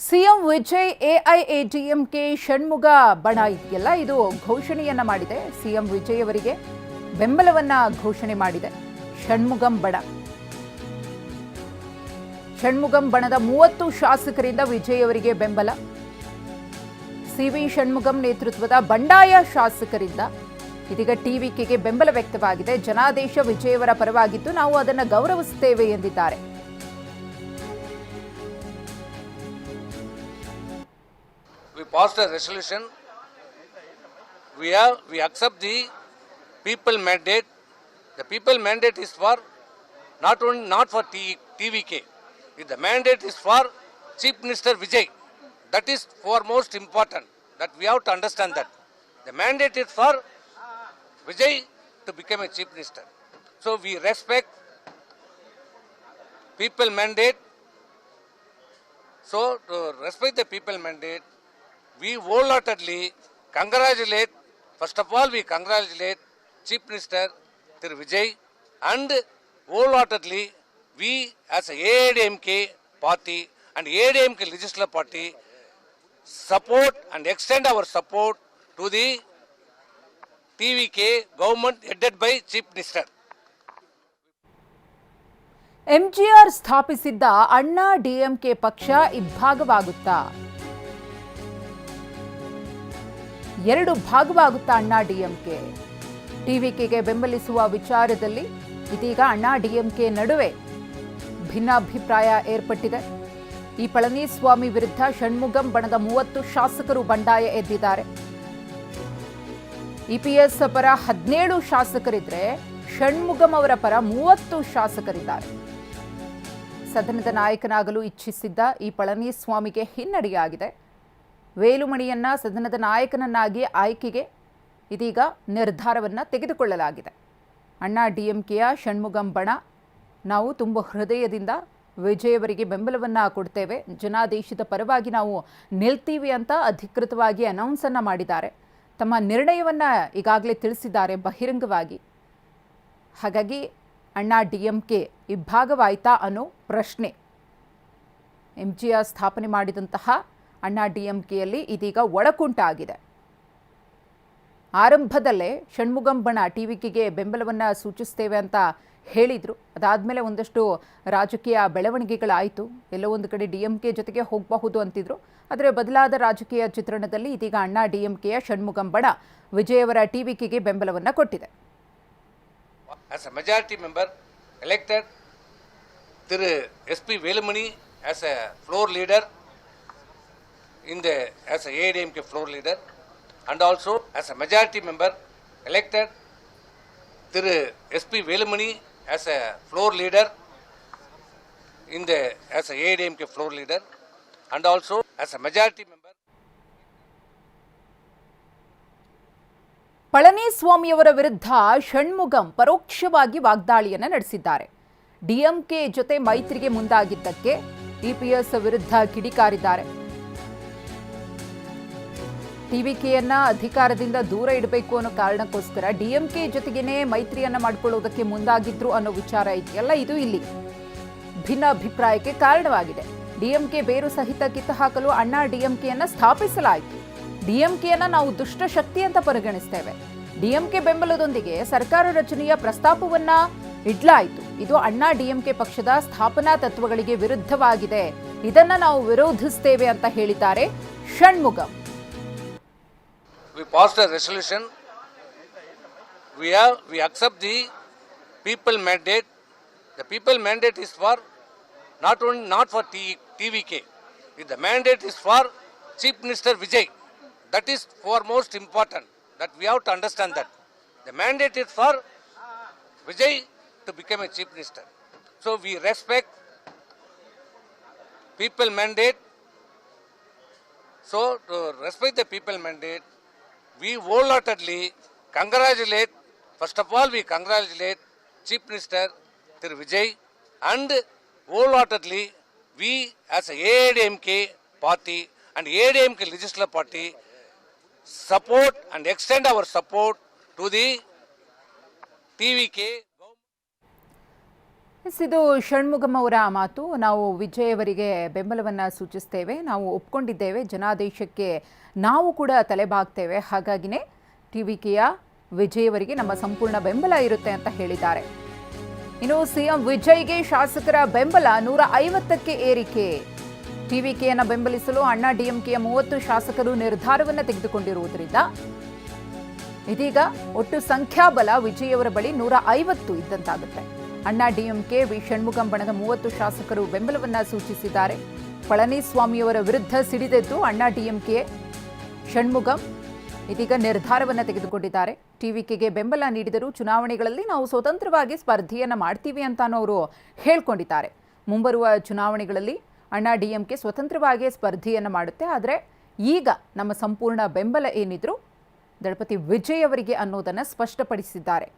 CM Vijay AIADMK Shanmuga ಬಣ ಇದೆಯಲ್ಲ ಇದು ಘೋಷಣೆಯನ್ನ ಮಾಡಿದೆ. ಸಿಎಂ ವಿಜಯ್ ಅವರಿಗೆ ಬೆಂಬಲವನ್ನ ಘೋಷಣೆ ಮಾಡಿದೆ ಷಣ್ಮುಗಂ ಬಣ. ಷಣ್ಮುಗಂ ಬಣದ 30 ಶಾಸಕರಿಂದ ವಿಜಯ್ ಅವರಿಗೆ ಬೆಂಬಲ. ಸಿವಿ ಷಣ್ಮುಗಂ ನೇತೃತ್ವದ ಬಂಡಾಯ ಶಾಸಕರಿಂದ ಇದೀಗ ಟಿವಿಕೆಗೆ ಬೆಂಬಲ ವ್ಯಕ್ತವಾಗಿದೆ. ಜನಾದೇಶ ವಿಜಯ್ ಅವರ ಪರವಾಗಿದ್ದು ನಾವು ಅದನ್ನು ಗೌರವಿಸುತ್ತೇವೆ ಎಂದಿದ್ದಾರೆ. We passed a resolution. We accept the people mandate. The people mandate is for not for TVK. The mandate is for Chief Minister Vijay. That is foremost important. That we have to understand that. The mandate is for Vijay to become a Chief Minister. So we respect people mandate. So to respect the people mandate, we wholeheartedly congratulate, first of all we congratulate Chief Minister Thiru Vijay, and wholeheartedly we as a AIADMK party and AIADMK legislative party support and extend our support to the TVK government headed by Chief Minister. MGR ಸ್ಥಾಪಿಸಿದ್ದ ಅಣ್ಣಾ ಡಿಎಂಕೆ ಪಕ್ಷ ಇಬ್ಬಾಗವಾಗುತ್ತಾ? ಎರಡು ಭಾಗವಾಗುತ್ತಾ ಅಣ್ಣಾ DMK? ಟಿವಿಕೆಗೆ ಬೆಂಬಲಿಸುವ ವಿಚಾರದಲ್ಲಿ ಇದೀಗ ಅಣ್ಣಾ DMK ನಡುವೆ ಭಿನ್ನಾಭಿಪ್ರಾಯ ಏರ್ಪಟ್ಟಿದೆ. ಈ ಪಳನಿಸ್ವಾಮಿ ವಿರುದ್ಧ ಷಣ್ಮುಗಂ ಬಣದ 30 ಶಾಸಕರು ಬಂಡಾಯ ಎದ್ದಿದ್ದಾರೆ. ಇಪಿಎಸ್ ಪರ 17 ಶಾಸಕರಿದ್ರೆ ಷಣ್ಮುಗಂ ಅವರ ಪರ 30 ಶಾಸಕರಿದ್ದಾರೆ. ಸದನದ ನಾಯಕನಾಗಲು ಇಚ್ಛಿಸಿದ್ದ ಈ ಪಳನಿಸ್ವಾಮಿಗೆ ಹಿನ್ನಡೆಯಾಗಿದೆ. ವೇಲುಮಣಿಯನ್ನ ಸದನದ ನಾಯಕನನ್ನಾಗಿ ಆಯ್ಕೆಗೆ ಇದೀಗ ನಿರ್ಧಾರವನ್ನು ತೆಗೆದುಕೊಳ್ಳಲಾಗಿದೆ. ಅಣ್ಣಾ ಡಿಎಂಕೆಯ ಷಣ್ಮುಗಂ ಬಣ ನಾವು ತುಂಬ ಹೃದಯದಿಂದ ವಿಜಯ್ ಅವರಿಗೆ ಬೆಂಬಲವನ್ನು ಕೊಡ್ತೇವೆ, ಜನಾದೇಶದ ಪರವಾಗಿ ನಾವು ನಿಲ್ತೀವಿ ಅಂತ ಅಧಿಕೃತವಾಗಿ ಅನೌನ್ಸ್ ಅನ್ನು ಮಾಡಿದ್ದಾರೆ. ತಮ್ಮ ನಿರ್ಣಯವನ್ನು ಈಗಾಗಲೇ ತಿಳಿಸಿದ್ದಾರೆ ಬಹಿರಂಗವಾಗಿ. ಹಾಗಾಗಿ ಅಣ್ಣಾ ಡಿಎಂಕೆ ಇಬ್ಬಾಗವಾಯ್ತಾ ಅನ್ನೋ ಪ್ರಶ್ನೆ. ಎಂಜಿಆರ್ ಸ್ಥಾಪನೆ ಮಾಡಿದಂತಹ ಅಣ್ಣಾ ಡಿಎಂಕೆಯಲ್ಲಿ ಇದೀಗ ಒಳಕುಂಟಾಗಿದೆ. ಆರಂಭದಲ್ಲೇ ಷಣ್ಮುಗಂ ಬಣ ಟಿವಿಕೆಗೆ ಬೆಂಬಲವನ್ನು ಸೂಚಿಸ್ತೇವೆ ಅಂತ ಹೇಳಿದರು. ಅದಾದಮೇಲೆ ಒಂದಷ್ಟು ರಾಜಕೀಯ ಬೆಳವಣಿಗೆಗಳಾಯಿತು. ಎಲ್ಲೋ ಒಂದು ಕಡೆ ಡಿಎಂಕೆ ಜೊತೆಗೆ ಹೋಗಬಹುದು ಅಂತಿದ್ರು. ಆದರೆ ಬದಲಾದ ರಾಜಕೀಯ ಚಿತ್ರಣದಲ್ಲಿ ಇದೀಗ ಅಣ್ಣಾ ಡಿಎಂಕೆಯ ಷಣ್ಮುಗಂ ಬಣ ವಿಜಯ್ ಅವರ ಟಿವಿಕೆಗೆ ಬೆಂಬಲವನ್ನು ಕೊಟ್ಟಿದೆ. As a majority member elected Thiru SP Velumani as a floor leader as a AIADMK floor leader, and also as a majority member elected Thiru SP Velumani as a floor leader as a AIADMK floor leader, and also as a majority member. ಪಳನಿಸ್ವಾಮಿಯವರ ವಿರುದ್ಧ ಷಣ್ಮುಗಂ ಪರೋಕ್ಷವಾಗಿ ವಾಗ್ದಾಳಿಯನ್ನು ನಡೆಸಿದ್ದಾರೆ. DMK ಜೊತೆ ಮೈತ್ರಿಗೆ ಮುಂದಾಗಿದ್ದಕ್ಕೆ EPS ವಿರುದ್ಧ ಕಿಡಿಕಾರಿದ್ದಾರೆ. ಟಿವಿಕೆಯನ್ನ ಅಧಿಕಾರದಿಂದ ದೂರ ಇಡಬೇಕು ಅನ್ನೋ ಕಾರಣಕ್ಕೋಸ್ಕರ ಡಿಎಂಕೆ ಜೊತೆಗೇನೆ ಮೈತ್ರಿಯನ್ನ ಮಾಡಿಕೊಳ್ಳುವುದಕ್ಕೆ ಮುಂದಾಗಿದ್ರು ಅನ್ನೋ ವಿಚಾರ ಇದೆಯಲ್ಲ, ಇದು ಇಲ್ಲಿ ಭಿನ್ನಾಭಿಪ್ರಾಯಕ್ಕೆ ಕಾರಣವಾಗಿದೆ. ಡಿಎಂಕೆ ಬೇರು ಸಹಿತ ಕಿತ್ತು ಹಾಕಲು ಅಣ್ಣಾ ಡಿಎಂಕೆಯನ್ನ ಸ್ಥಾಪಿಸಲಾಯಿತು. ಡಿಎಂಕೆಯನ್ನ ನಾವು ದುಷ್ಟ ಶಕ್ತಿ ಅಂತ ಪರಿಗಣಿಸ್ತೇವೆ. ಡಿಎಂಕೆ ಬೆಂಬಲದೊಂದಿಗೆ ಸರ್ಕಾರ ರಚನೆಯ ಪ್ರಸ್ತಾಪವನ್ನ ಇಡ್ಲಾಯಿತು. ಇದು ಅಣ್ಣಾ ಡಿಎಂಕೆ ಪಕ್ಷದ ಸ್ಥಾಪನಾ ತತ್ವಗಳಿಗೆ ವಿರುದ್ಧವಾಗಿದೆ. ಇದನ್ನ ನಾವು ವಿರೋಧಿಸ್ತೇವೆ ಅಂತ ಹೇಳಿದ್ದಾರೆ Shanmugam. We passed a resolution. We accept the people mandate. The people mandate is for not for TVK. The mandate is for Chief Minister Vijay. That is foremost important. That we have to understand that. The mandate is for Vijay to become a Chief Minister. So we respect people mandate. So to respect the people mandate, we wholeheartedly congratulate, first of all we congratulate Chief Minister Thiru Vijay, and wholeheartedly we as a AIADMK party and AIADMK legislative party support and extend our support to the TVK. ಇದು ಷಣ್ಮುಗಂ ಅವರ ಮಾತು. ನಾವು ವಿಜಯ್ ಅವರಿಗೆ ಬೆಂಬಲವನ್ನು ಸೂಚಿಸ್ತೇವೆ, ನಾವು ಒಪ್ಕೊಂಡಿದ್ದೇವೆ, ಜನಾದೇಶಕ್ಕೆ ನಾವು ಕೂಡ ತಲೆಬಾಗ್ತೇವೆ, ಹಾಗಾಗಿನೇ ಟಿವಿಕೆಯ ವಿಜಯ್ ಅವರಿಗೆ ನಮ್ಮ ಸಂಪೂರ್ಣ ಬೆಂಬಲ ಇರುತ್ತೆ ಅಂತ ಹೇಳಿದ್ದಾರೆ. ಇನ್ನು ಸಿಎಂ ವಿಜಯ್ಗೆ ಶಾಸಕರ ಬೆಂಬಲ 150ಕ್ಕೆ ಏರಿಕೆ. ಟಿವಿಕೆಯನ್ನು ಬೆಂಬಲಿಸಲು ಅಣ್ಣಾ ಡಿಎಂಕೆಯ 30 ಶಾಸಕರು ನಿರ್ಧಾರವನ್ನು ತೆಗೆದುಕೊಂಡಿರುವುದರಿಂದ ಇದೀಗ ಒಟ್ಟು ಸಂಖ್ಯಾಬಲ ವಿಜಯ್ ಅವರ ಬಳಿ 150 ಇದ್ದಂತಾಗುತ್ತೆ. ಅಣ್ಣಾ ಡಿಎಂಕೆ ವಿ ಷಣ್ಮುಗಂ ಬಣದ 30 ಶಾಸಕರು ಬೆಂಬಲವನ್ನ ಸೂಚಿಸಿದ್ದಾರೆ. ಪಳನಿಸ್ವಾಮಿಯವರ ವಿರುದ್ಧ ಸಿಡಿದೆದ್ದು ಅಣ್ಣಾ ಡಿಎಂಕೆ ಷಣ್ಮುಗಂ ಇದೀಗ ನಿರ್ಧಾರವನ್ನ ತೆಗೆದುಕೊಂಡಿದ್ದಾರೆ. ಟಿವಿಕೆಗೆ ಬೆಂಬಲ ನೀಡಿದರೂ ಚುನಾವಣೆಗಳಲ್ಲಿ ನಾವು ಸ್ವತಂತ್ರವಾಗಿ ಸ್ಪರ್ಧೆಯನ್ನ ಮಾಡ್ತೀವಿ ಅಂತಾನೂ ಅವರು ಹೇಳ್ಕೊಂಡಿದ್ದಾರೆ. ಮುಂಬರುವ ಚುನಾವಣೆಗಳಲ್ಲಿ ಅಣ್ಣಾ ಡಿಎಂಕೆ ಸ್ವತಂತ್ರವಾಗಿ ಸ್ಪರ್ಧೆಯನ್ನ ಮಾಡುತ್ತೆ. ಆದರೆ ಈಗ ನಮ್ಮ ಸಂಪೂರ್ಣ ಬೆಂಬಲ ಏನಿದ್ರು ದಳಪತಿ ವಿಜಯ್ ಅವರಿಗೆ ಅನ್ನೋದನ್ನು ಸ್ಪಷ್ಟಪಡಿಸಿದ್ದಾರೆ.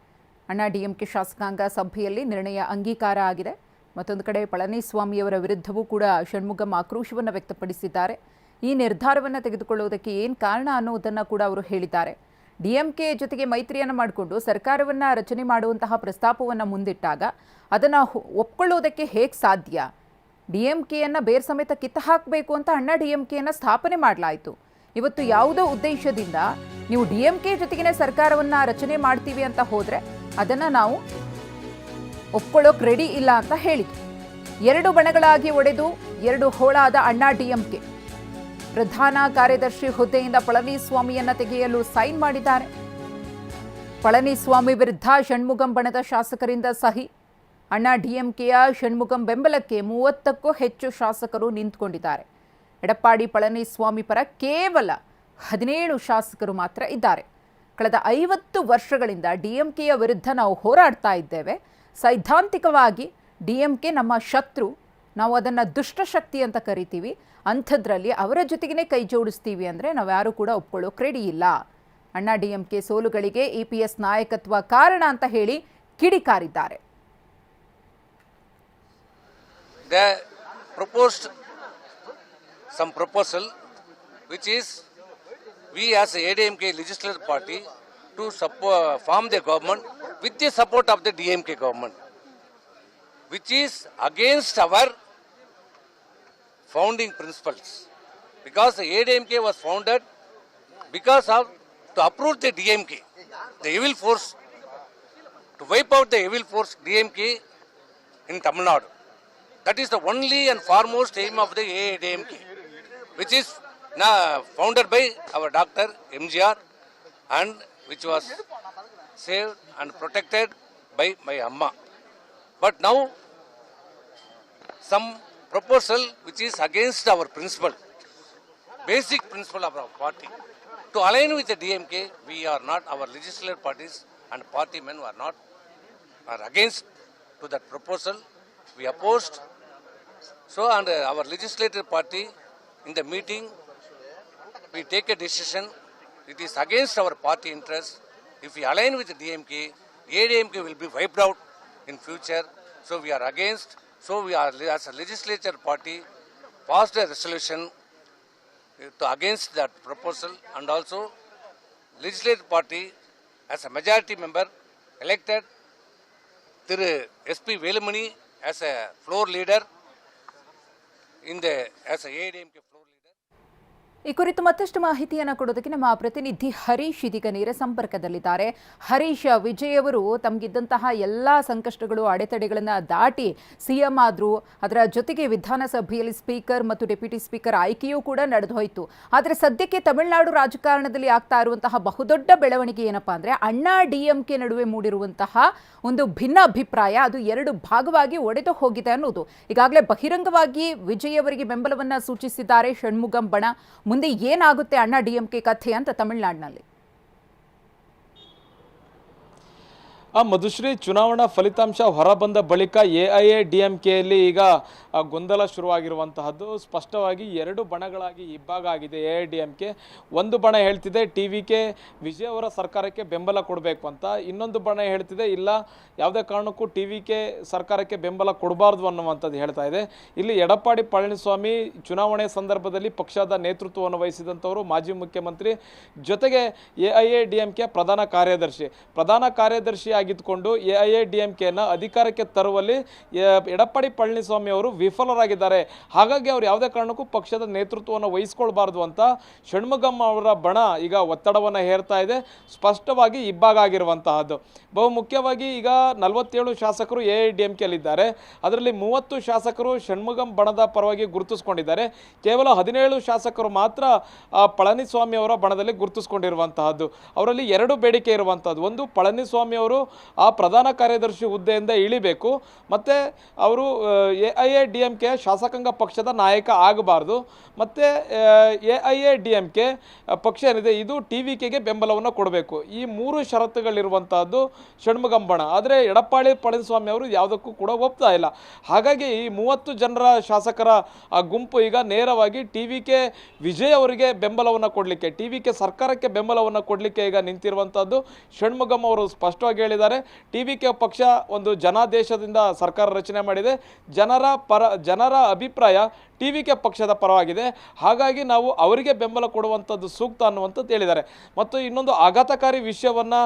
ಅಣ್ಣಾ ಡಿಎಂಕೆ ಶಾಸಕಾಂಗ ಸಭೆಯಲ್ಲಿ ನಿರ್ಣಯ ಅಂಗೀಕಾರ ಆಗಿದೆ. ಮತ್ತೊಂದು ಕಡೆ ಪಳನಿಸ್ವಾಮಿಯವರ ವಿರುದ್ಧವೂ ಕೂಡ ಷಣ್ಮುಗಂ ಆಕ್ರೋಶವನ್ನು ವ್ಯಕ್ತಪಡಿಸಿದ್ದಾರೆ. ಈ ನಿರ್ಧಾರವನ್ನು ತೆಗೆದುಕೊಳ್ಳುವುದಕ್ಕೆ ಏನು ಕಾರಣ ಅನ್ನೋದನ್ನು ಕೂಡ ಅವರು ಹೇಳಿದ್ದಾರೆ. ಡಿಎಂಕೆ ಜೊತೆಗೆ ಮೈತ್ರಿಯನ್ನು ಮಾಡಿಕೊಂಡು ಸರ್ಕಾರವನ್ನು ರಚನೆ ಮಾಡುವಂತಹ ಪ್ರಸ್ತಾಪವನ್ನು ಮುಂದಿಟ್ಟಾಗ ಅದನ್ನು ಒಪ್ಕೊಳ್ಳೋದಕ್ಕೆ ಹೇಗೆ ಸಾಧ್ಯ? ಡಿಎಂಕೆಯನ್ನು ಬೇರ್ ಸಮೇತ ಕಿತ್ತು ಹಾಕಬೇಕು ಅಂತ ಅಣ್ಣಾ ಡಿಎಂಕೆಯನ್ನು ಸ್ಥಾಪನೆ ಮಾಡಲಾಯಿತು. ಇವತ್ತು ಯಾವುದೋ ಉದ್ದೇಶದಿಂದ ನೀವು ಡಿಎಂಕೆ ಜೊತೆಗೇ ಸರ್ಕಾರವನ್ನು ರಚನೆ ಮಾಡ್ತೀವಿ ಅಂತ ಹೋದರೆ ಅದನ್ನು ನಾವು ಒಪ್ಕೊಳ್ಳೋಕೆ ರೆಡಿ ಇಲ್ಲ ಅಂತ ಹೇಳಿದ್ರು. 2 ಬಣಗಳಾಗಿ ಒಡೆದು 2 ಹೋಳಾದ ಅಣ್ಣಾ ಡಿಎಂಕೆ ಪ್ರಧಾನ ಕಾರ್ಯದರ್ಶಿ ಹುದ್ದೆಯಿಂದ ಪಳನಿಸ್ವಾಮಿಯನ್ನ ತೆಗೆಯಲು ಸೈನ್ ಮಾಡಿದ್ದಾರೆ. ಪಳನಿಸ್ವಾಮಿ ವಿರುದ್ಧ ಷಣ್ಮುಗಂ ಬಣದ ಶಾಸಕರಿಂದ ಸಹಿ. ಅಣ್ಣಾ ಡಿಎಂಕೆಯ ಷಣ್ಮುಗಂ ಬೆಂಬಲಕ್ಕೆ 30ಕ್ಕೂ ಹೆಚ್ಚು ಶಾಸಕರು ನಿಂತುಕೊಂಡಿದ್ದಾರೆ. ಎಡಪ್ಪಾಡಿ ಪಳನಿಸ್ವಾಮಿ ಪರ ಕೇವಲ 17 ಶಾಸಕರು ಮಾತ್ರ ಇದ್ದಾರೆ. ಕಳೆದ 50 ವರ್ಷಗಳಿಂದ ಡಿಎಂಕೆಯ ವಿರುದ್ಧ ನಾವು ಹೋರಾಡ್ತಾ ಇದ್ದೇವೆ. ಸೈದ್ಧಾಂತಿಕವಾಗಿ ಡಿಎಂಕೆ ನಮ್ಮ ಶತ್ರು, ನಾವು ಅದನ್ನು ದುಷ್ಟಶಕ್ತಿ ಅಂತ ಕರಿತೀವಿ. ಅಂಥದ್ರಲ್ಲಿ ಅವರ ಜೊತೆಗೇ ಕೈ ಜೋಡಿಸ್ತೀವಿ ಅಂದರೆ ನಾವ್ಯಾರೂ ಕೂಡ ಒಪ್ಕೊಳ್ಳೋಕೆ ರೆಡಿ ಇಲ್ಲ. ಅಣ್ಣಾ ಡಿಎಂಕೆ ಸೋಲುಗಳಿಗೆ ಇಪಿಎಸ್ ನಾಯಕತ್ವ ಕಾರಣ ಅಂತ ಹೇಳಿ ಕಿಡಿಕಾರಿದ್ದಾರೆ. They proposed some proposal which is we as a ADMK legislative party to form the government with the support of the DMK government, which is against our founding principles, because the ADMK was founded because of to uproot the DMK, the evil force, to wipe out the evil force DMK in Tamil Nadu. That is the only and foremost aim of the ADMK, which is now founded by our Dr. MGR and which was saved and protected by my Amma. But now some proposal which is against our principle, basic principle of our party. To align with the DMK, we are not, our legislative parties and party men are against to that proposal. We opposed. So, and our legislative party in the meeting, we take a decision. It is against our party interest. If we align with the DMK, ADMK will be wiped out in future. So we are against. So we are, as a legislature party, passed a resolution against that proposal, and also legislative party as a majority member elected Thiru SP Velumani as a floor leader as a ADMK floor leader. ಈ ಕುರಿತು ಮತ್ತಷ್ಟು ಮಾಹಿತಿಯನ್ನು ಕೊಡೋದಕ್ಕೆ ನಮ್ಮ ಪ್ರತಿನಿಧಿ ಹರೀಶ್ ಇದೀಗ ನೇರ ಸಂಪರ್ಕದಲ್ಲಿದ್ದಾರೆ. ಹರೀಶ್, ವಿಜಯ್ ಅವರು ತಮಗಿದ್ದಂತಹ ಎಲ್ಲ ಸಂಕಷ್ಟಗಳು ಅಡೆತಡೆಗಳನ್ನು ದಾಟಿ ಸಿಎಂ ಆದರೂ, ಅದರ ಜೊತೆಗೆ ವಿಧಾನಸಭೆಯಲ್ಲಿ ಸ್ಪೀಕರ್ ಮತ್ತು ಡೆಪ್ಯೂಟಿ ಸ್ಪೀಕರ್ ಆಯ್ಕೆಯೂ ಕೂಡ ನಡೆದು ಹೋಯಿತು. ಆದರೆ ಸದ್ಯಕ್ಕೆ ತಮಿಳುನಾಡು ರಾಜಕಾರಣದಲ್ಲಿ ಆಗ್ತಾ ಇರುವಂತಹ ಬಹುದೊಡ್ಡ ಬೆಳವಣಿಗೆ ಏನಪ್ಪಾ ಅಂದರೆ ಅಣ್ಣಾ ಡಿಎಂಕೆ ನಡುವೆ ಮೂಡಿರುವಂತಹ ಒಂದು ಭಿನ್ನ ಅಭಿಪ್ರಾಯ, ಅದು 2 ಭಾಗವಾಗಿ ಒಡೆದು ಹೋಗಿದೆ ಅನ್ನೋದು. ಈಗಾಗಲೇ ಬಹಿರಂಗವಾಗಿ ವಿಜಯ್ ಅವರಿಗೆ ಬೆಂಬಲವನ್ನು ಸೂಚಿಸಿದ್ದಾರೆ ಷಣ್ಮುಗಂ ಬಣ. ಮುಂದೆ ಏನಾಗುತ್ತೆ ಅಣ್ಣಾ ಡಿಎಂಕೆ ಕಥೆ ಅಂತ ತಮಿಳುನಾಡಿನಲ್ಲಿ? ಮಧುಶ್ರೀ, ಚುನಾವಣಾ ಫಲಿತಾಂಶ ಹೊರಬಂದ ಬಳಿಕ ಎಐಎಡಿಎಂಕೆಯಲ್ಲಿ ಈಗ ಗೊಂದಲ ಶುರುವಾಗಿರುವಂತಹದ್ದು. ಸ್ಪಷ್ಟವಾಗಿ 2 ಬಣಗಳಾಗಿ ಇಬ್ಬಾಗ ಆಗಿದೆ ಎಐಎಡಿಎಂಕೆ. ಒಂದು ಬಣ ಹೇಳ್ತಿದೆ ಟಿವಿಕೆ ವಿಜಯ್ ಅವರ ಸರ್ಕಾರಕ್ಕೆ ಬೆಂಬಲ ಕೊಡಬೇಕು ಅಂತ, ಇನ್ನೊಂದು ಬಣ ಹೇಳ್ತಿದೆ ಇಲ್ಲ, ಯಾವುದೇ ಕಾರಣಕ್ಕೂ ಟಿವಿಕೆ ಸರ್ಕಾರಕ್ಕೆ ಬೆಂಬಲ ಕೊಡಬಾರ್ದು ಅನ್ನುವಂಥದ್ದು ಹೇಳ್ತಾ ಇದೆ. ಇಲ್ಲಿ ಎಡಪ್ಪಾಡಿ ಪಳನಿಸ್ವಾಮಿ ಚುನಾವಣೆ ಸಂದರ್ಭದಲ್ಲಿ ಪಕ್ಷದ ನೇತೃತ್ವವನ್ನು ವಹಿಸಿದಂಥವರು, ಮಾಜಿ ಮುಖ್ಯಮಂತ್ರಿ, ಜೊತೆಗೆ ಎಐಎಡಿಎಂಕೆ ಪ್ರಧಾನ ಕಾರ್ಯದರ್ಶಿಯಾಗಿ ಆಗಿದ್ದುಕೊಂಡು AIADMKನ ಅಧಿಕಾರಕ್ಕೆ ತರುವಲ್ಲಿ ಎಡಪ್ಪಾಡಿ ಪಳನಿಸ್ವಾಮಿ ಅವರು ವಿಫಲರಾಗಿದ್ದಾರೆ. ಹಾಗಾಗಿ ಅವ್ರು ಯಾವುದೇ ಕಾರಣಕ್ಕೂ ಪಕ್ಷದ ನೇತೃತ್ವವನ್ನು ವಹಿಸ್ಕೊಳ್ಬಾರ್ದು ಅಂತ ಷಣ್ಮುಗಂ ಅವರ ಬಣ ಈಗ ಒತ್ತಡವನ್ನು ಹೇರ್ತಾ ಇದೆ. ಸ್ಪಷ್ಟವಾಗಿ ಇಬ್ಬಾಗ ಆಗಿರುವಂತಹದ್ದು. ಬಹು ಮುಖ್ಯವಾಗಿ ಈಗ 47 ಶಾಸಕರು AIADMKಯಲ್ಲಿದ್ದಾರೆ. ಅದರಲ್ಲಿ 30 ಶಾಸಕರು ಷಣ್ಮುಗಂ ಬಣದ ಪರವಾಗಿ ಗುರುತಿಸ್ಕೊಂಡಿದ್ದಾರೆ. ಕೇವಲ 17 ಶಾಸಕರು ಮಾತ್ರ ಪಳನಿಸ್ವಾಮಿ ಅವರ ಬಣದಲ್ಲಿ ಗುರುತಿಸ್ಕೊಂಡಿರುವಂತಹದ್ದು. ಅವರಲ್ಲಿ 2 ಬೇಡಿಕೆ ಇರುವಂಥದ್ದು. ಒಂದು, ಪಳನಿಸ್ವಾಮಿ ಅವರು ಆ ಪ್ರಧಾನ ಕಾರ್ಯದರ್ಶಿ ಹುದ್ದೆಯಿಂದ ಇಳಿಬೇಕು, ಮತ್ತು ಅವರು AIADMK ಶಾಸಕಾಂಗ ಪಕ್ಷದ ನಾಯಕ ಆಗಬಾರ್ದು, ಮತ್ತು AIADMK ಪಕ್ಷ ಏನಿದೆ ಇದು TVKಗೆ ಬೆಂಬಲವನ್ನು ಕೊಡಬೇಕು. ಈ 3 ಷರತ್ತುಗಳಿರುವಂತಹದ್ದು ಷಣ್ಮುಗಂ ಬಣ. ಆದರೆ ಎಡಪ್ಪಾಡಿ ಪಳನಿಸ್ವಾಮಿ ಅವರು ಯಾವುದಕ್ಕೂ ಕೂಡ ಒಪ್ತಾ ಇಲ್ಲ. ಹಾಗಾಗಿ ಈ 30 ಜನರ ಶಾಸಕರ ಆ ಗುಂಪು ಈಗ ನೇರವಾಗಿ TVK ವಿಜಯ್ ಅವರಿಗೆ ಬೆಂಬಲವನ್ನು ಕೊಡಲಿಕ್ಕೆ, TVK ಸರ್ಕಾರಕ್ಕೆ ಬೆಂಬಲವನ್ನು ಕೊಡಲಿಕ್ಕೆ ಈಗ ನಿಂತಿರುವಂಥದ್ದು. ಷಣ್ಮುಗಂ ಅವರು ಸ್ಪಷ್ಟವಾಗಿ ಹೇಳಿದ್ದಾರೆ, TVK ಪಕ್ಷ ಒಂದು ಜನಾದೇಶದಿಂದ ಸರ್ಕಾರ ರಚನೆ ಮಾಡಿದೆ, ಜನರ ಅಭಿಪ್ರಾಯ TVK ಪಕ್ಷದ ಪರವಾಗಿದೆ, ಹಾಗಾಗಿ ನಾವು ಅವರಿಗೆ ಬೆಂಬಲ ಕೊಡುವಂಥದ್ದು ಸೂಕ್ತ ಅನ್ನುವಂಥದ್ದು ಹೇಳಿದ್ದಾರೆ. ಮತ್ತು ಇನ್ನೊಂದು ಆಘಾತಕಾರಿ ವಿಷಯವನ್ನು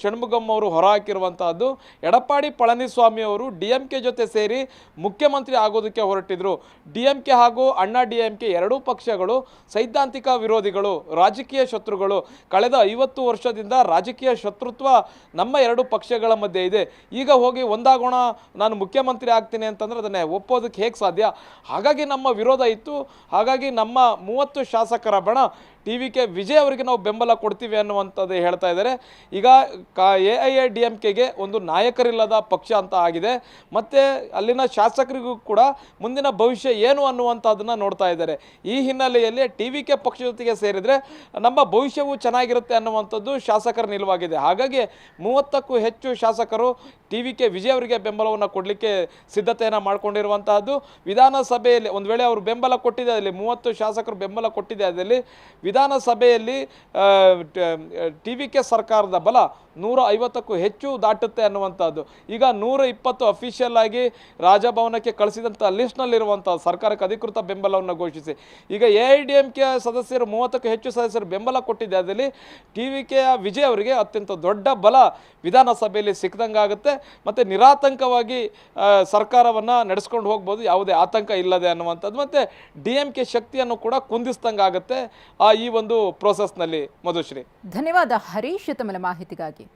ಷಣ್ಮುಗಂ ಅವರು ಹೊರಹಾಕಿರುವಂತಹದ್ದು, ಎಡಪ್ಪಾಡಿ ಪಳನಿಸ್ವಾಮಿ ಅವರು DMK ಜೊತೆ ಸೇರಿ ಮುಖ್ಯಮಂತ್ರಿ ಆಗೋದಕ್ಕೆ ಹೊರಟಿದ್ರು. DMK ಹಾಗೂ ಅಣ್ಣಾ DMK ಎರಡೂ ಪಕ್ಷಗಳು ಸೈದ್ಧಾಂತಿಕ ವಿರೋಧಿಗಳು, ರಾಜಕೀಯ ಶತ್ರುಗಳು. ಕಳೆದ 50 ವರ್ಷದಿಂದ ರಾಜಕೀಯ ಶತ್ರುತ್ವ ನಮ್ಮ 2 ಪಕ್ಷಗಳ ಮಧ್ಯೆ ಇದೆ. ಈಗ ಹೋಗಿ ಒಂದಾಗೋಣ, ನಾನು ಮುಖ್ಯಮಂತ್ರಿ ಆಗ್ತೀನಿ ಅಂತಂದ್ರೆ ಅದನ್ನೇ ಒಪ್ಪೋದಕ್ಕೆ ಹೇಗೆ ಸಾಧ್ಯ? ಹಾಗಾಗಿ ನಮ್ಮ ವಿರೋಧ ಇತ್ತು. ಹಾಗಾಗಿ ನಮ್ಮ 30 ಶಾಸಕರ ಬಣ TVK ವಿಜಯ್ ಅವರಿಗೆ ನಾವು ಬೆಂಬಲ ಕೊಡ್ತೀವಿ ಅನ್ನುವಂಥದ್ದು ಹೇಳ್ತಾ ಇದ್ದಾರೆ. ಈಗ AIADMKಗೆ ಒಂದು ನಾಯಕರಿಲ್ಲದ ಪಕ್ಷ ಅಂತ ಆಗಿದೆ. ಮತ್ತು ಅಲ್ಲಿನ ಶಾಸಕರಿಗೂ ಕೂಡ ಮುಂದಿನ ಭವಿಷ್ಯ ಏನು ಅನ್ನುವಂಥದ್ದನ್ನು ನೋಡ್ತಾ ಇದ್ದಾರೆ. ಈ ಹಿನ್ನೆಲೆಯಲ್ಲಿ TVK ಪಕ್ಷ ಜೊತೆಗೆ ಸೇರಿದರೆ ನಮ್ಮ ಭವಿಷ್ಯವು ಚೆನ್ನಾಗಿರುತ್ತೆ ಅನ್ನುವಂಥದ್ದು ಶಾಸಕರ ನಿಲುವಾಗಿದೆ. ಹಾಗಾಗಿ 30ಕ್ಕೂ ಹೆಚ್ಚು ಶಾಸಕರು TVK ವಿಜಯ್ ಅವರಿಗೆ ಬೆಂಬಲವನ್ನು ಕೊಡಲಿಕ್ಕೆ ಸಿದ್ಧತೆಯನ್ನು ಮಾಡಿಕೊಂಡಿರುವಂತಹದ್ದು. ವಿಧಾನಸಭೆಯಲ್ಲಿ ಒಂದು ವೇಳೆ ಅವರು ಬೆಂಬಲ ಕೊಟ್ಟಿದೆ, ಅದರಲ್ಲಿ 30 ಶಾಸಕರು ಬೆಂಬಲ ಕೊಟ್ಟಿದೆ, ಅದರಲ್ಲಿ ವಿಧಾನಸಭೆಯಲ್ಲಿ TVK ಸರ್ಕಾರದ ಬಲ 150ಕ್ಕೂ ಹೆಚ್ಚು ದಾಟುತ್ತೆ ಅನ್ನುವಂಥದ್ದು. ಈಗ 120 ಅಫಿಷಿಯಲ್ ಆಗಿ ರಾಜಭವನಕ್ಕೆ ಕಳಿಸಿದಂಥ ಲಿಸ್ಟ್ನಲ್ಲಿರುವಂಥ ಸರ್ಕಾರಕ್ಕೆ ಅಧಿಕೃತ ಬೆಂಬಲವನ್ನು ಘೋಷಿಸಿ ಈಗ AIADMK ಸದಸ್ಯರು 30ಕ್ಕೂ ಹೆಚ್ಚು ಸದಸ್ಯರು ಬೆಂಬಲ ಕೊಟ್ಟಿದೆ. ಅದರಲ್ಲಿ TVK ವಿಜಯ್ ಅವರಿಗೆ ಅತ್ಯಂತ ದೊಡ್ಡ ಬಲ ವಿಧಾನಸಭೆಯಲ್ಲಿ ಸಿಕ್ಕದಂಗಾಗುತ್ತೆ. ಮತ್ತು ನಿರಾತಂಕವಾಗಿ ಸರ್ಕಾರವನ್ನು ನಡೆಸ್ಕೊಂಡು ಹೋಗ್ಬೋದು, ಯಾವುದೇ ಆತಂಕ ಇಲ್ಲದೆ ಅನ್ನುವಂಥದ್ದು. ಮತ್ತು DMK ಶಕ್ತಿಯನ್ನು ಕೂಡ ಕುಂದಿಸ್ದಂಗಾಗುತ್ತೆ ಈ ಒಂದು ಪ್ರೋಸೆಸ್ನಲ್ಲಿ. ಮಧುಶ್ರೀ, ಧನ್ಯವಾದ ಹರೀಶ್ ತಮ್ಮ ಮಾಹಿತಿಗಾಗಿ.